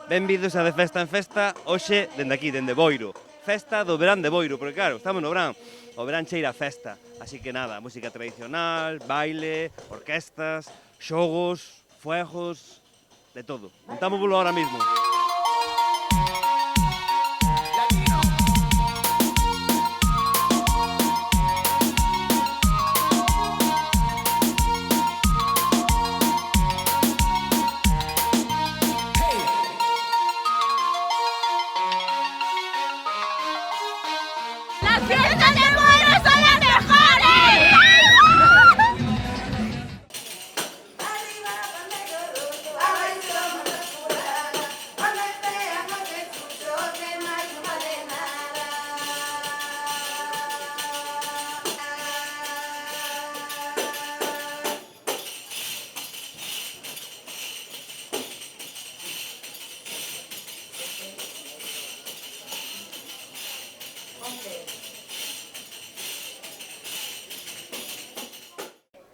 Benvidos a De Festa en Festa, hoxe, dende aquí, dende Boiro. Festa do verán de Boiro, porque claro, estamos no verán. O verán cheira a festa, así que nada, música tradicional, baile, orquestas, xogos, fuegos, de todo. Montámoslo ahora mismo. ¡Las fiestas de Boiro son las mejores!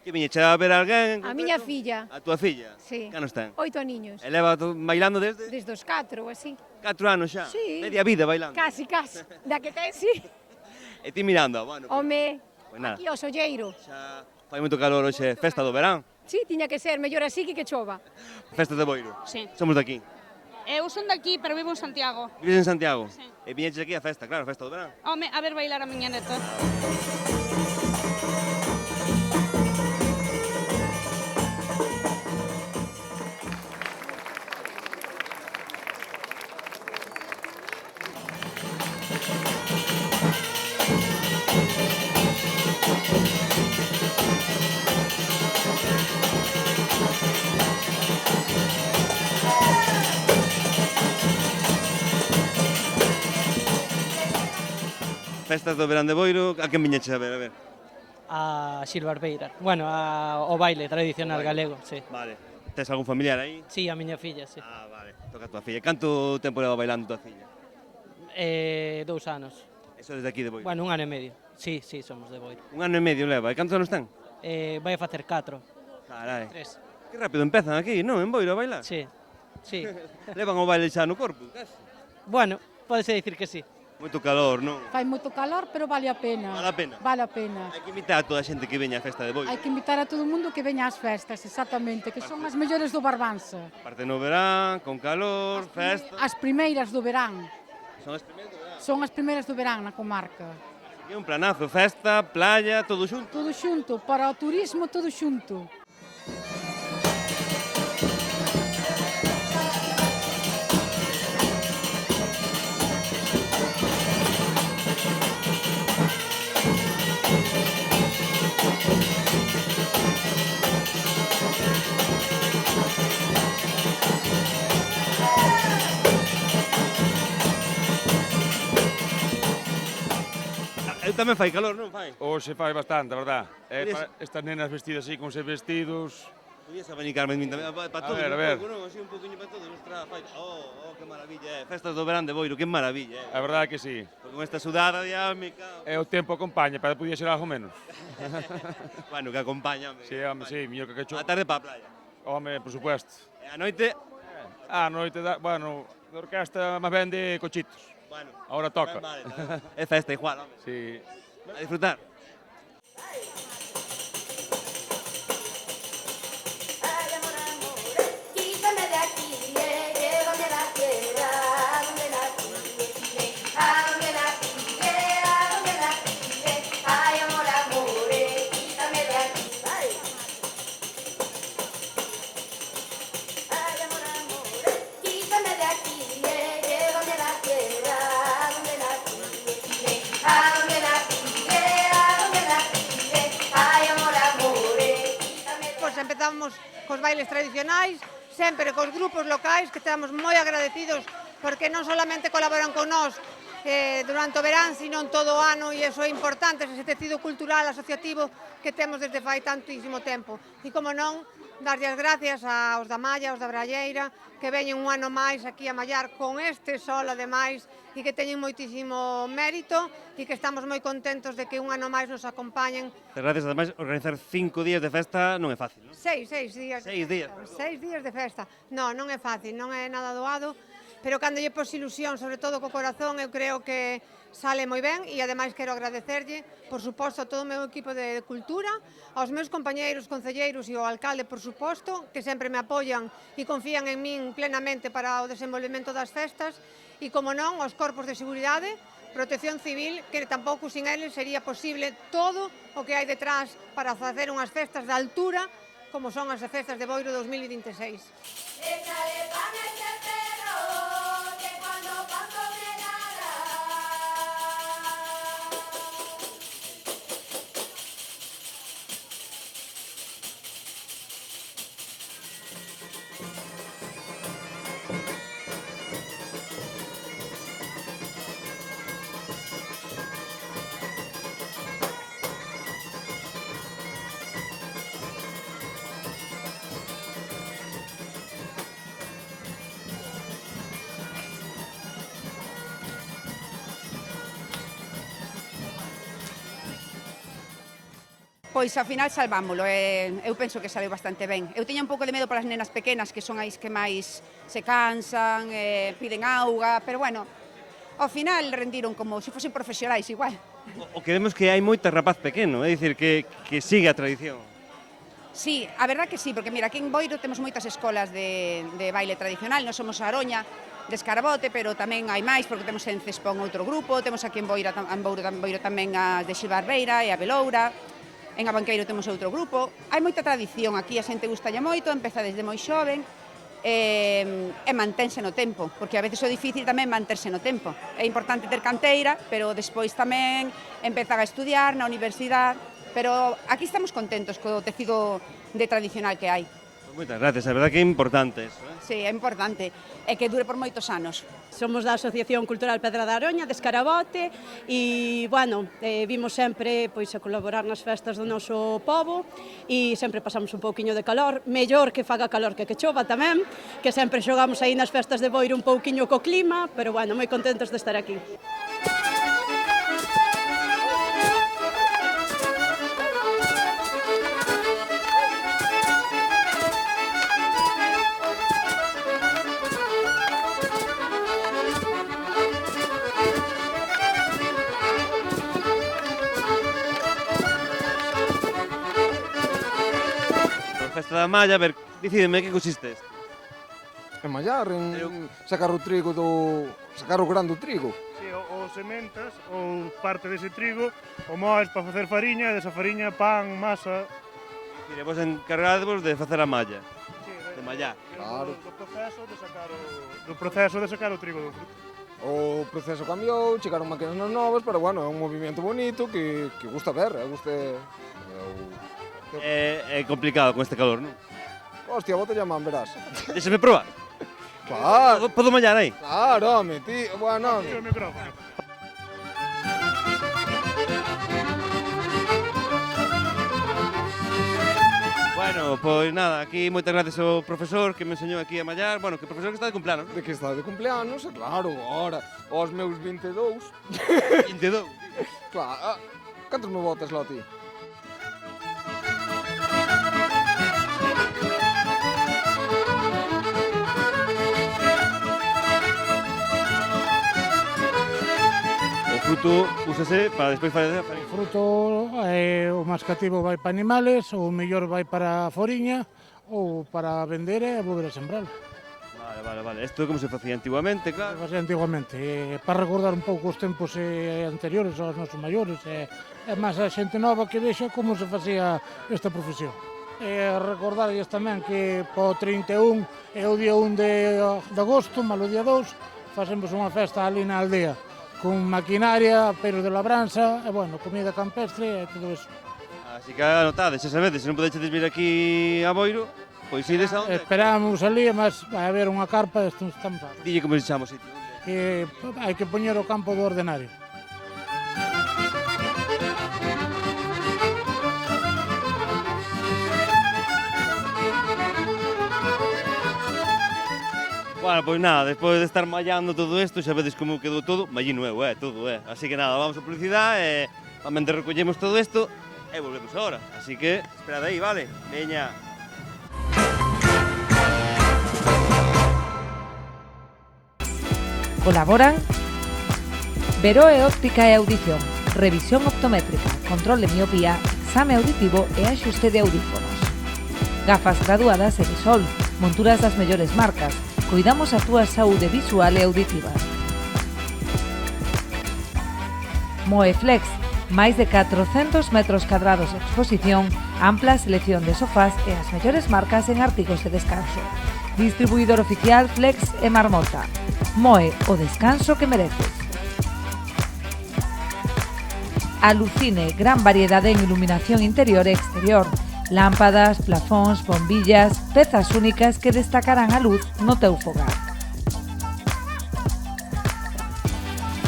Que viñeche a ver alguén? A miña filla, A túa filla? Sí. Que anos ten? 8 aniños, E leva bailando desde? desde os 4 ou así. 4 anos xa? Sí. Media vida bailando? Casi, casi. Da que ten, sí. E ti mirando, bueno, Home, Pois nada. aquí o solleiro. xa fai moito calor hoxe, festa do verán, Sí, tiña que ser, mellor así que chova. festa de Boiro. Sí. Somos de aquí. Eu son daqui, pero vivo en Santiago. Vives en Santiago? Sí. E viñeches aquí a festa, claro, festa do verán. Home, a ver bailar a miña neta. Festas do verán de Boiro, a quen viñeches a ver? A ver. A Silva Arbeira. Bueno, o baile tradicional galego, sí. Vale. Tes algún familiar aí? Sí, a miña filla, sí. Ah, vale. Toca a tua filla. Canto tempo leva bailando tua filla? 2 anos. Eso desde aquí de Boiro. Bueno, 1 ano e medio. Sí, sí, somos de Boiro. 1 ano e medio leva. E cantos anos ten? Vai a facer 4, Carai. 3. Que rápido empezan aquí, non? En Boiro a bailar. Sí, sí. Levan o baile xa no corpo, casi. Bueno, pódese dicir que sí. Moito calor, non? Fai moito calor, pero vale a pena. Vale a pena? Vale a pena. Hai que invitar a toda a xente que veña á festa de Boiro. Hai que invitar a todo o mundo que veña ás festas, exactamente, que son as mellores do Barbanza. Parte no verán, con calor, festa. As primeiras do verán. Son as primeiras do verán. Son as primeiras do verán na comarca. Aquí un planazo, festa, playa, todo xunto. Todo xunto, para o turismo todo xunto. Eu tamén fai calor, non fai? Hoxe fai bastante, a verdad. Podías- Estas nenas vestidas así, con seus vestidos... Podías abanicarme min tamén, para todos, ver, a ver. non? Así un poquinho para todos, ostras, fai... Oh, que maravilla, Festas do verán de Boiro, que maravilla, A verdade que sí. Porque con esta sudada diámica... E o tempo acompaña, pero podía ser algo menos. Bueno, que acompaña, home. Sí, home, sí, mellor que cacho. A tarde para a playa. Home, por supuesto. E a noite, A noite, bueno, de orquesta máis ben de cochitos. bueno... Ahora toca. Vale, é festa igual, home. Sí. A disfrutar. Quítame de aquí, llévame a la tierra, donde la pide, a donde la pide, a donde la pide. Ay, amor, amore, quítame de aquí. Ay, amor, amore, quítame de aquí, llévame a la tierra, donde la pide, a donde la pide, a donde la pide. Ay, amor, amore, quítame de aquí. Pois empezamos cos bailes tradicionais, sempre cos grupos locais que estamos moi agradecidos porque non solamente colaboran con nós durante o verán, sino en todo o ano, e iso é importante, ese tecido cultural asociativo que temos desde fai tantísimo tempo. E como non, darlle as gracias aos da Malla, aos da Bralleira, que veñen un ano máis aquí a mallar con este sol, ademais, e que teñen moitísimo mérito e que estamos moi contentos de que un ano máis nos acompañen. Gracias, ademais, organizar 5 días de festa non é fácil, non? Seis días. 6 días. 6 días de festa. Non é fácil, non é nada doado. pero cando lle pos ilusión, sobre todo co corazón, eu creo que sale moi ben e ademais quero agradecerlle, por suposto, a todo o meu equipo de cultura, aos meus compañeiros concelleiros e ao alcalde, por suposto, que sempre me apoian e confían en min plenamente para o desenvolvemento das festas e, como non, aos corpos de seguridade, Protección Civil, que tampouco sin eles sería posible todo o que hai detrás para facer unhas festas de altura como son as festas de Boiro 2026. Échale pan a este perro, que cuando paso me ladra. Pois ao final salvámolo, eu penso que saleu bastante ben. Eu tiña un pouco de medo para as nenas pequenas, que son as que máis se cansan, piden auga, pero bueno, ao final rendiron como se fosen profesionais igual. O que vemos que hai moita rapaz pequeno, é dicir, que sigue a tradición. Sí, a verdad que sí, porque mira, aquí en Boiro temos moitas escolas de baile tradicional, non somos a Aroña, de Escarabote, pero tamén hai máis, porque temos en Cespón outro grupo, temos aquí en Boiro tamén as de Xilbarbeira e a Beloura, en Abanqueiro temos outro grupo. Hai moita tradición aquí, a xente gustalle moito, empeza desde moi xoven, e mantense no tempo, porque a veces o difícil tamén manterse no tempo. É importante ter canteira, pero despois tamén empezar a estudiar na universidade, pero aquí estamos contentos co tecido de tradicional que hai. Moitas gracias, a verdade que é importante eso, Sí, é importante, e que dure por moitos anos. Somos da Asociación Cultural Pedra da Aroña, de Escarabote, e, bueno, vimos sempre pois, a colaborar nas festas do noso pobo, e sempre pasamos un pouquiño de calor, mellor que faga calor que chova tamén, que sempre xogamos aí nas festas de Boiro un pouquiño co clima, pero, bueno, moi contentos de estar aquí. Festa da Malla, a ver, dicídeme que consiste isto. En mallar, en sacar o trigo sacar o grán do trigo. Si, o sementas ou parte dese trigo, o moes para facer fariña, e desa fariña pan, masa. Mire, vos encargadevos de facer a malla, de mallar. Claro. Do proceso de sacar o trigo do fruto. O proceso cambiou, chegaron máquinas novas, pero bueno, é un movimento bonito que gusta ver, É complicado con este calor, non? Hostia, bote llaman, verás. Déxame probar. Claro. Podo mallar aí? Claro, home, ti, bueno, Tira o micrófono. Bueno, pois nada, aquí moitas gracias ao profesor que me enseñou aquí a mallar. Bueno, que o profesor que está de cumpleanos, non? de que está de cumpleanos, e claro, ahora, aos meus 22. 22. Claro, cantos me botas lá ti? O fruto úsase para despois fazer a farinha. O fruto, o máis cativo vai para animales, o mellor vai para a foriña, ou para vender e volver a sembrar. Vale. Isto é como se facía antiguamente, claro. Facía antiguamente, para recordar un pouco os tempos anteriores aos nosos maiores, e máis a xente nova que vexa como se facía esta profesión. Recordarlles tamén que po 31 e o día 1 de agosto, malo día 2, facemos unha festa ali na aldea, con maquinaria, peros de labranza, e, bueno, comida campestre e todo eso. Así que anotades, xa sabedes, se non podedes vir aquí a Boiro, pois ides a onde? Esperamos ali, mas vai haber unha carpa, estamos a... Dille como se chama o sitio. Hai que poñer o campo do ordenario. Bueno, pois nada, despois de estar mallando todo isto, xa vedes como quedou todo, mallino eu, todo, Así que nada, vamos a publicidade, realmente recollemos todo isto e volvemos agora. Así que, esperad aí, vale? Veña. Colaboran Veroe Óptica e Audición, revisión optométrica, control de miopía, exame auditivo e axuste de audífonos. Gafas graduadas e de sol, monturas das mellores marcas. Cuidamos a túa saúde visual e auditiva. Moeflex, máis de 400 metros cadrados de exposición, ampla selección de sofás e as mellores marcas en artigos de descanso. Distribuidor oficial Flex e Marmota. Moe, o descanso que mereces. Alucine, gran variedade en iluminación interior e exterior. Lámpadas, plafóns, bombillas, pezas únicas que destacarán a luz no teu fogar.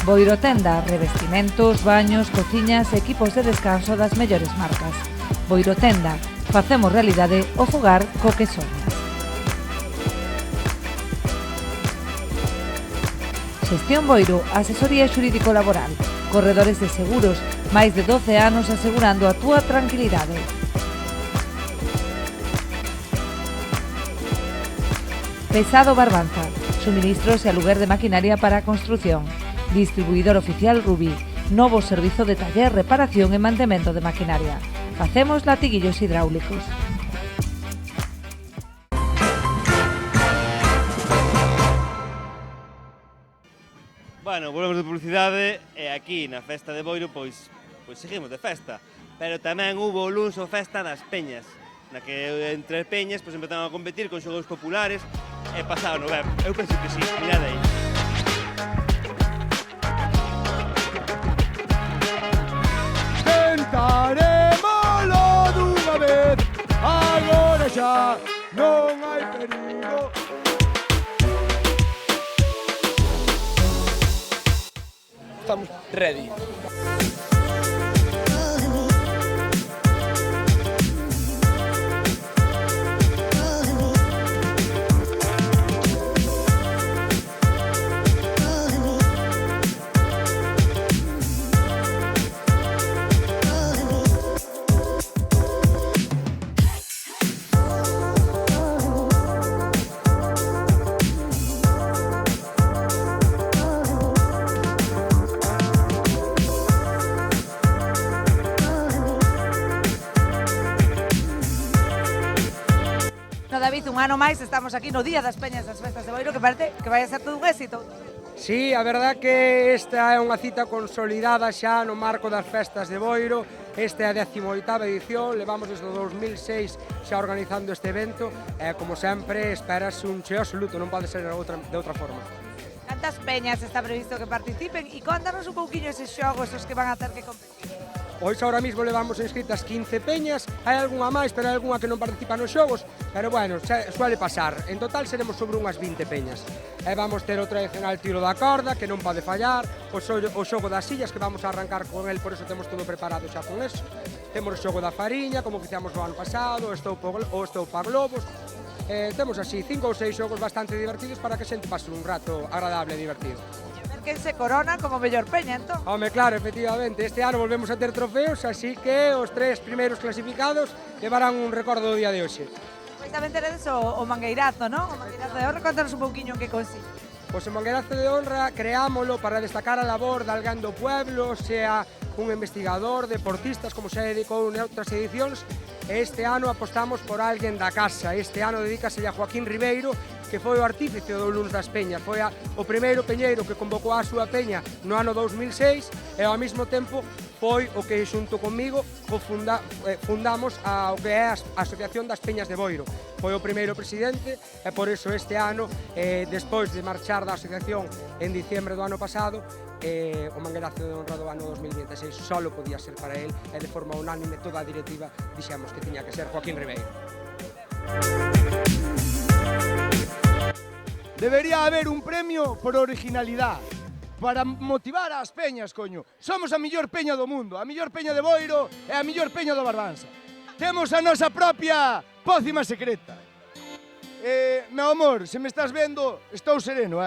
Boiro Tenda, revestimentos, baños, cociñas e equipos de descanso das mellores marcas. Boiro Tenda, facemos realidade o fogar co que soñas. Xestión Boiro, asesoría xurídico laboral, corredores de seguros, máis de 12 anos asegurando a túa tranquilidade. Pesado Barbanza, suministros e aluguer de maquinaria para a construción. Distribuidor oficial Rubí, novo servizo de taller, reparación e mantemento de maquinaria. Facemos latiguillos hidráulicos. Bueno, volvemos de publicidade e aquí na festa de Boiro pois seguimos de festa, pero tamén hubo o luns o festa das peñas, na que entre peñas pois empezaron a competir con xogos populares e pasaron ben. Eu penso que sí, mirade aí. Tentaremoslo dunha vez, agora xa non hai perigo. Estamos ready. David, un ano máis estamos aquí no Día das Peñas das Festas de Boiro, que parece que vai a ser todo un éxito. Sí, a verdad que esta é unha cita consolidada xa no marco das Festas de Boiro. Esta é a 18ª edición, levamos desde o 2006 xa organizando este evento e, como sempre, esperase un cheo absoluto, non pode ser de outra forma. Cantas peñas está previsto que participen e contanos un pouquiño eses xogos os que van a ter que competir? Pois ahora mismo levamos inscritas 15 peñas, hai algunha máis, pero hai algunha que non participa nos xogos, pero bueno, suele pasar. En total seremos sobre unhas 20 peñas. E vamos ter o tradicional tiro da corda, que non pode fallar, o xogo das sillas, que vamos a arrancar con el, por eso temos todo preparado xa con eso. Temos o xogo da fariña, como fixamos o ano pasado, o estoupa globos. Temos así 5 ou 6 xogos bastante divertidos para que a xente pase un rato agradable e divertido. Que se corona como mellor peña, entón. Home, claro, efectivamente, este ano volvemos a ter trofeos, así que os 3 primeiros clasificados levarán un recordo do día de hoxe. Pois tamén teredes o Mangueirazo, non? O Mangueirazo de Honra, contanos un pouquiño en que consiste. Pois o Mangueirazo de Honra creámolo para destacar a labor de alguén do pueblo, sea un investigador, deportistas, como se dedicou en outras edicións. Este ano apostamos por alguén da casa, este ano dedícaselle a Joaquín Ribeiro, que foi o artífice do Luns das Peñas, foi o primeiro peñeiro que convocou a súa peña no ano 2006 e ao mesmo tempo foi o que xunto comigo fundamos o que é a Asociación das Peñas de Boiro. Foi o primeiro presidente e por iso este ano, despois de marchar da asociación en diciembre do ano pasado, o Mangueirazo de Honra do ano 2026 só podía ser para él e de forma unánime toda a directiva dixemos que tiña que ser Joaquín Ribeiro. Debería haber un premio por originalidade para motivar as peñas, coño. Somos a mellor peña do mundo, a mellor peña de Boiro e a mellor peña do Barbanza. Temos a nosa propia pócima secreta. Meu amor, se me estás vendo, estou sereno,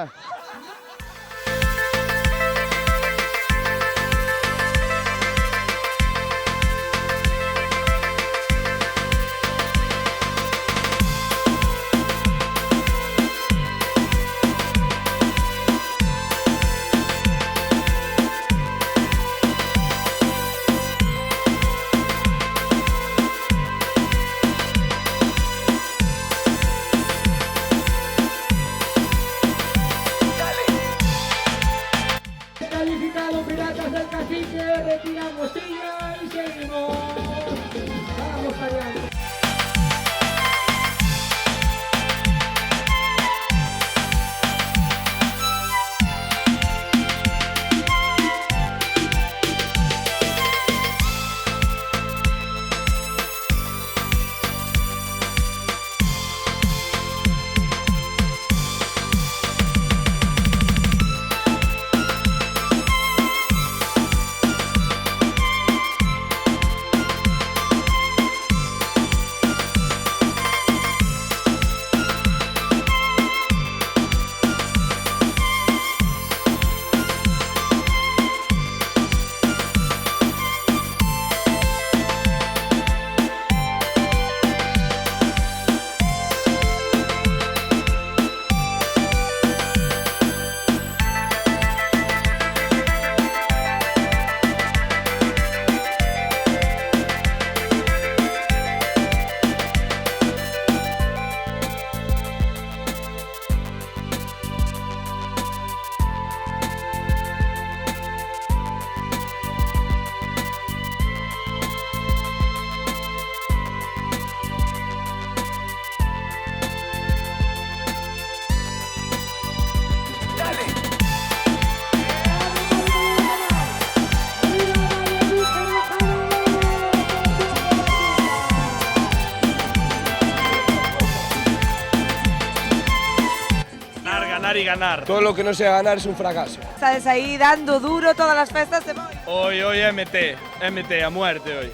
ganar y ganar. Todo lo que no sea ganar es un fracaso. Estades aí dando duro todas las festas de Boiro. Hoy MT, a muerte hoy.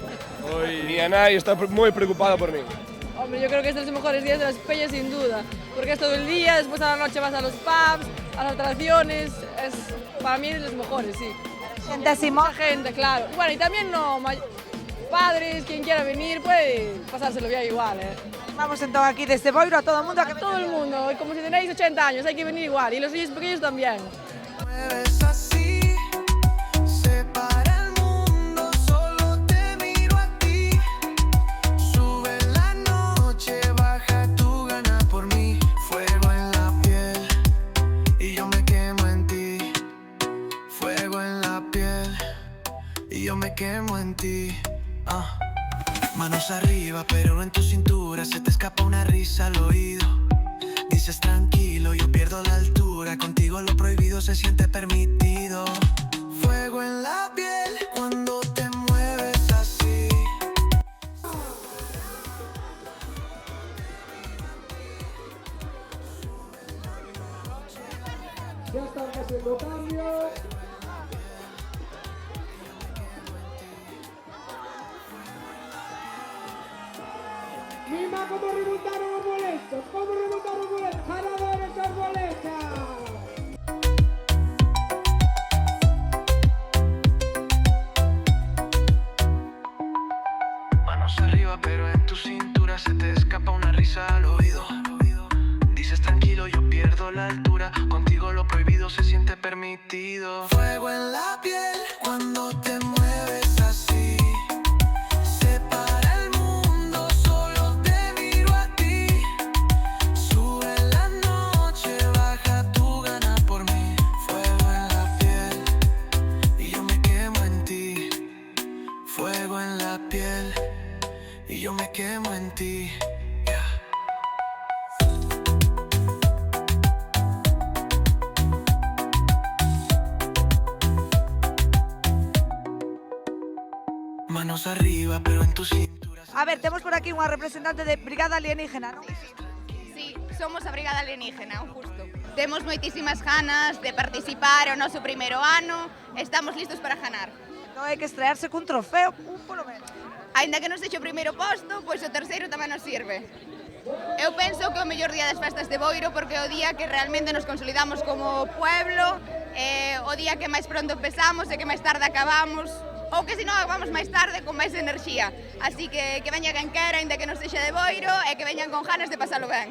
Mi Anay está muy preocupada por mí. Hombre, yo creo que es de los mejores días de las peñas sin duda, porque es todo el día, después a la noche vas a los pubs, a las atracciones, es para mí de los mejores, sí. Gente así, mucha gente, claro. Bueno, y también padres, quien quiera venir, puede pasárselo bien igual, Vamos entonces aquí desde Boiro a todo el mundo. A todo el mundo, y como si tenéis 80 años, hay que venir igual, y los niños pequeños también. Quemo en ti, manos arriba pero en tu cintura se te escapa una risa al oído. Dices tranquilo, yo pierdo la altura, contigo lo prohibido se siente permitido. Fuego en la piel cuando te mueves así. Ya están haciendo cambio. Mima cómo remontaron los boletos, ganadores los boletos. Manos arriba pero en tu cintura se te escapa una risa al oído. Dices tranquilo, yo pierdo la altura, contigo lo prohibido se siente permitido. Fuego en la piel cuando te mueves así. Yo me quemo en ti. Manos arriba, pero en tu cintura. A ver, temos por aquí unha representante de Brigada Alienígena, non? Sí, somos a Brigada Alienígena, justo. Temos moitísimas ganas de participar o noso primeiro ano, estamos listos para ganar. Non hai que estrearse cun trofeo, polo menos. Ainda que non sexa o primeiro posto, pois o terceiro tamén nos sirve. Eu penso que é o mellor día das festas de Boiro porque é o día que realmente nos consolidamos como pueblo, o día que máis pronto empezamos e que máis tarde acabamos, ou que se non acabamos máis tarde con máis enerxía. Así que veña quen quera, ainda que non sexa de Boiro, e que veñan con ganas de pasalo ben.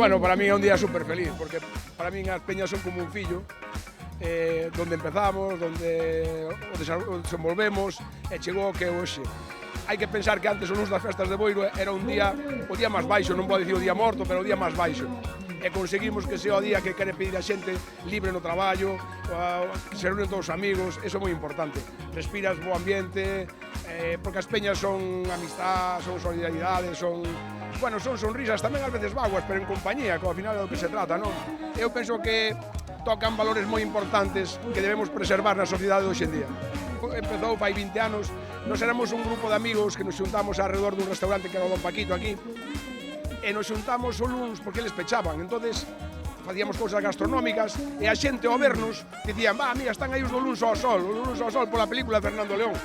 Bueno, para mí é un día super feliz, porque para mí as peñas son como un fillo, donde empezamos, donde o desenvolvemos, e chegou que hoxe. Hai que pensar que antes o luns das festas de Boiro era un día, o día máis baixo, non vou dicir o día morto, pero o día máis baixo. E conseguimos que sea o día que quere pedir a xente libre no traballo, que se reúnen todos os amigos, eso é moi importante. Respiras bo ambiente, porque as peñas son amistad, son solidaridade, son sonrisas, tamén ás veces vaguas, pero en compañía, que ao final é do que se trata, non? Eu penso que tocan valores moi importantes que debemos preservar na sociedade de hoxe en día. Empezou fai 20 anos, nos éramos un grupo de amigos que nos xuntamos alrededor dun restaurante que era o Don Paquito aquí, e nos xuntamos o luns porque eles pechaban, entonces facíamos cousas gastronómicas e a xente ao vernos dicían, mira, están aí os do luns ao sol pola película de Fernando León.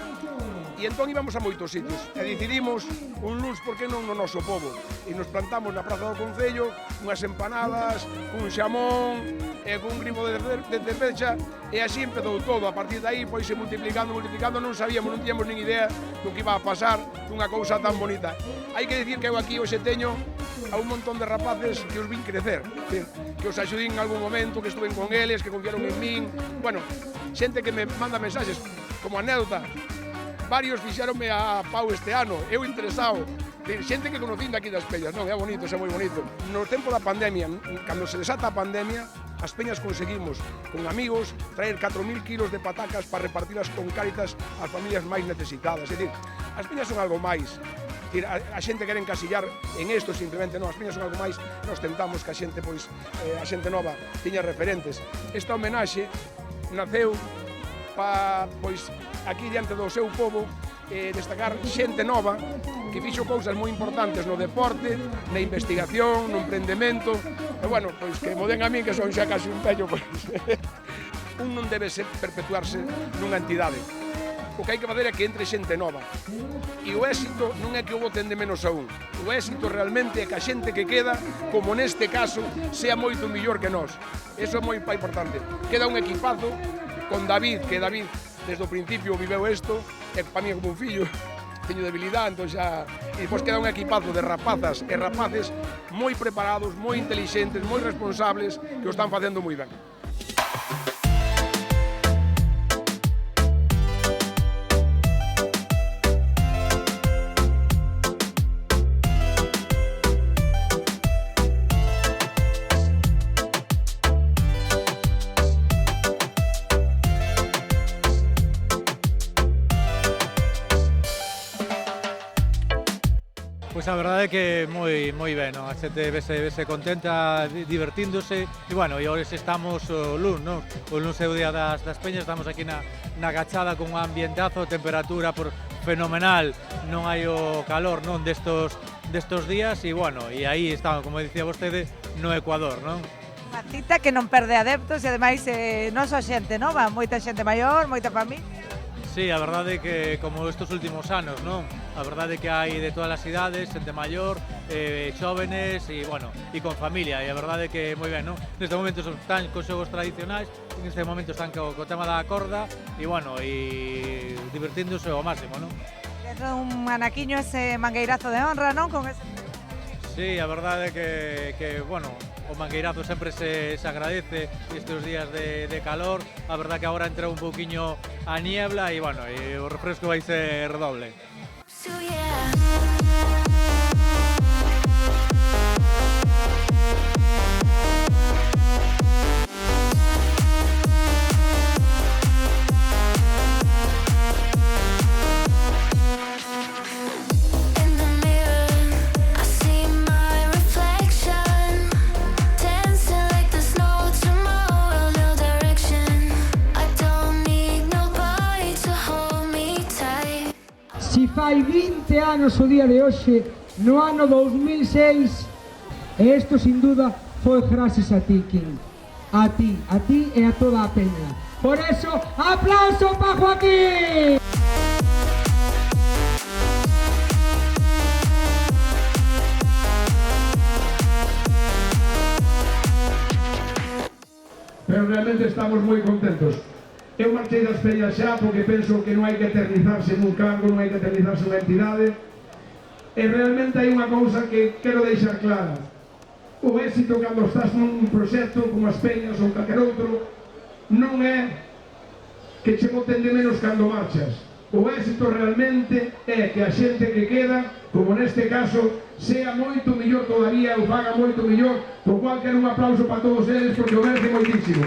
E entón íbamos a moitos sitios e decidimos un luns, por que non no noso pobo, e nos plantamos na Praza do Concello unhas empanadas, un xamón e cun grimo de cervexa, e así empezou todo. A partir de aí foi se multiplicando, non sabíamos, non tíamos nin idea do que iba a pasar dunha cousa tan bonita. Hai que dicir que eu aquí hoxe teño a un montón de rapaces que os vin crecer, que os axudín en algún momento, que estuven con eles, que confiaron en min, bueno, xente que me manda mensaxes como anécdota. varios fixeronme a pau este ano, eu interesado, xente que conocín daqui das Peñas, non, é bonito, é moi bonito. No tempo da pandemia, cando se desata a pandemia, as Peñas conseguimos, con amigos, traer 4.000 kilos de patacas para repartirlas con Cáritas ás familias máis necesitadas. É dicir, as Peñas son algo máis. A xente quere encasillar en isto simplemente, non, as Peñas son algo máis, nos tentamos que a xente, pois, a xente nova tiña referentes. Esta homenaxe naceu para, pois, aquí diante do seu povo, destacar xente nova que fixo cousas moi importantes no deporte, na investigación, no emprendemento, e, bueno, pois que mo den a mí, que son xa casi un vello, pois, un non debe perpetuarse nunha entidade. O que hai que fazer é que entre xente nova. E o éxito non é que o boten de menos a un. O éxito realmente é que a xente que queda, como neste caso, sea moito millor que nós. Eso é moi importante. Queda un equipazo con David, que David desde o principio viveu isto, e para mí é como un fillo, teño debilidade, entón xa... E depois queda un equipazo de rapazas e rapaces moi preparados, moi intelixentes, moi responsables, que o están facendo moi ben. Pois a verdade é que moi ben, non? A xente vese contenta, divertíndose, e bueno, e hoxe estamos o luns, non? O luns é o día das Peñas, estamos aquí na agachada con un ambientazo, temperatura fenomenal, non hai o calor, non, destos días, e bueno, e aí estamos, como dicía vostede, no Ecuador, non? Unha cita que non perde adeptos e ademais non só xente nova, moita xente maior, moita familia. Sí, a verdade é que como estes últimos anos, non? A verdade é que hai de todas as idades, xente maior, xóvenes e, bueno, e con familia, e a verdade é que moi ben, non? Neste momento están con xogos tradicionais, neste momento están co tema da corda, e, bueno, e divertíndose ao máximo, non? Dentro dun anaquiño ese mangueirazo de honra, non? Con ese... Sí, a verdade é que, bueno, o mangueirazo sempre se agradece estes días de calor. A verdade que agora entra un pouquiño a niebla e, bueno, e o refresco vai ser redoble. Si fai 20 anos o día de hoxe, no ano 2006, e isto sin duda foi gracias a ti, King. A ti e a toda a peña. Por eso, aplauso para Joaquín! Pero realmente estamos moi contentos. Eu marchei das Peñas xa porque penso que non hai que eternizarse nun cargo, non hai que eternizarse unha entidade. E realmente hai unha cousa que quero deixar clara. O éxito cando estás nun proxecto como as Peñas ou calquer outro non é que che boten de menos cando marchas. O éxito realmente é que a xente que queda, como neste caso, sea moito millor todavía ou faga moito millor, co cual quero un aplauso para todos eles porque o merece moitísimo.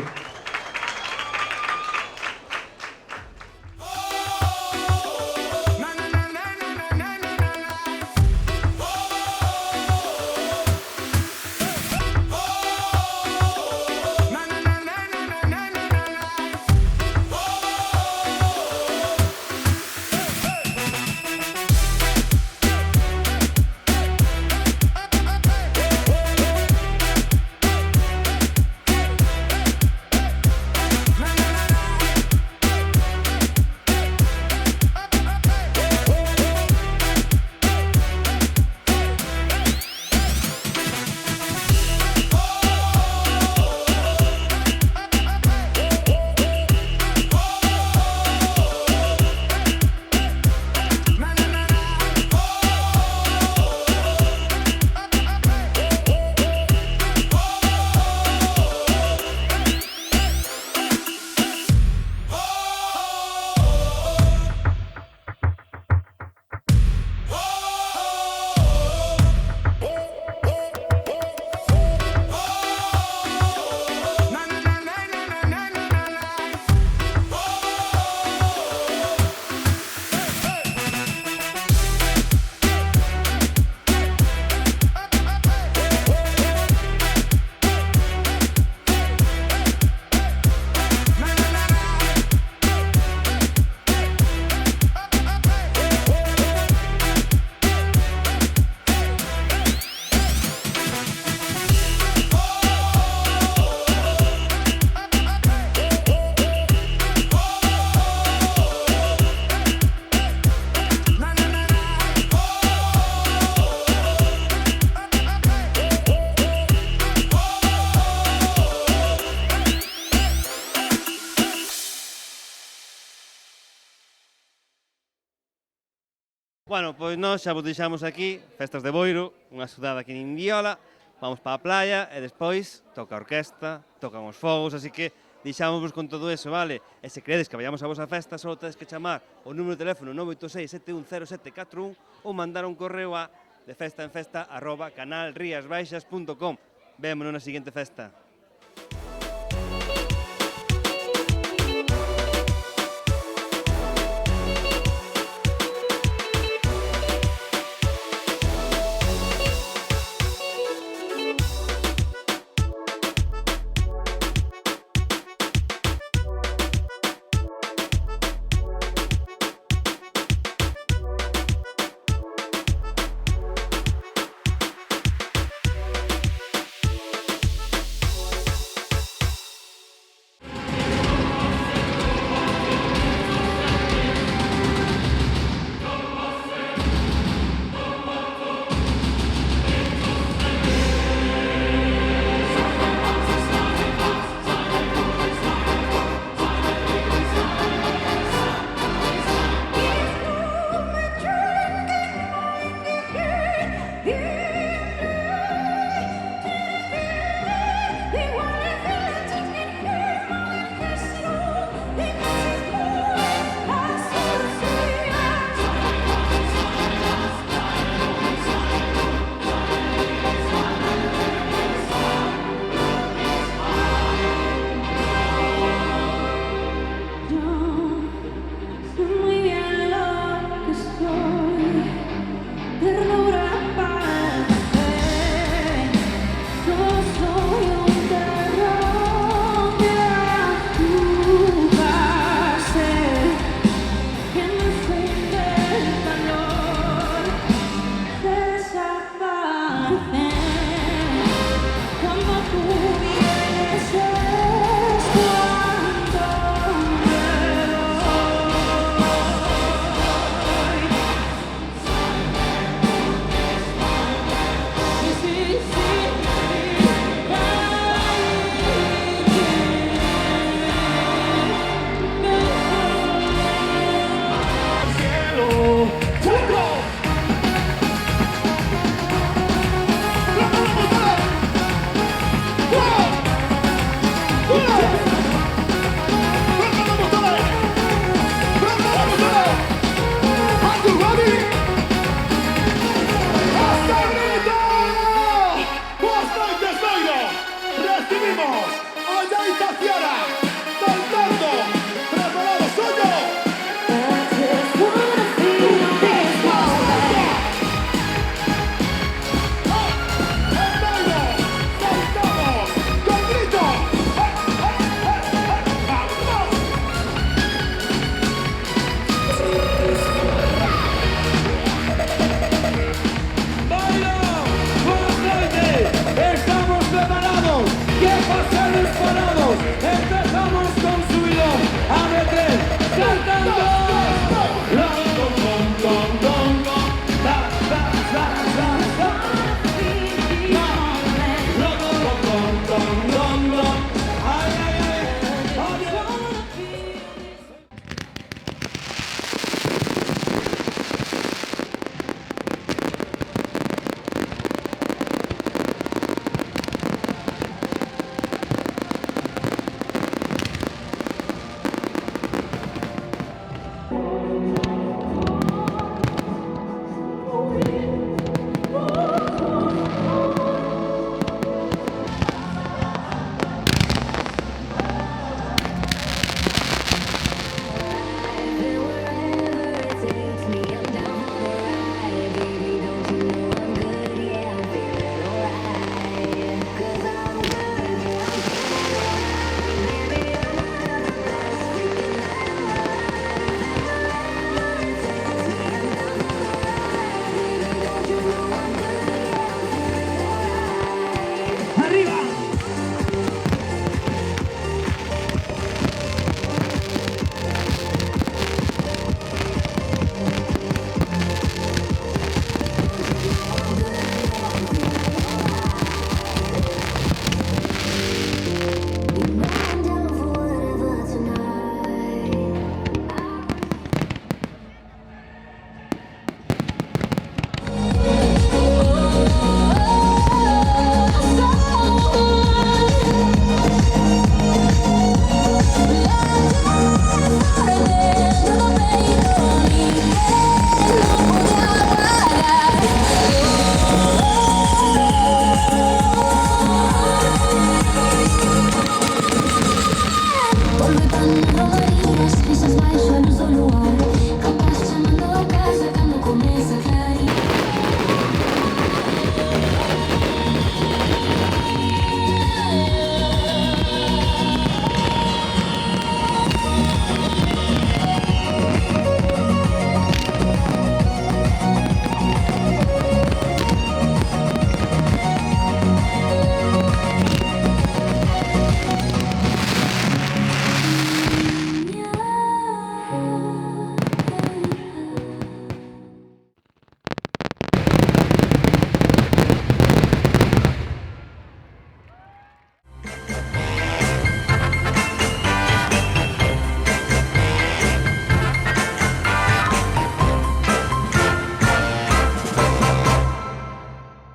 Bueno, pois nós xa vos deixamos aquí, Festas de Boiro, unha xudada aquí en Indiola, vamos para a playa e despois toca a orquesta, tocan os fogos, así que deixámosvos con todo eso, vale? E se credes que vayamos a vosa festa, só tedes que chamar o número de teléfono 986 710741 ou mandar un correo a defestaenfesta@canalriasbaixas.com. Vémonos na seguinte festa.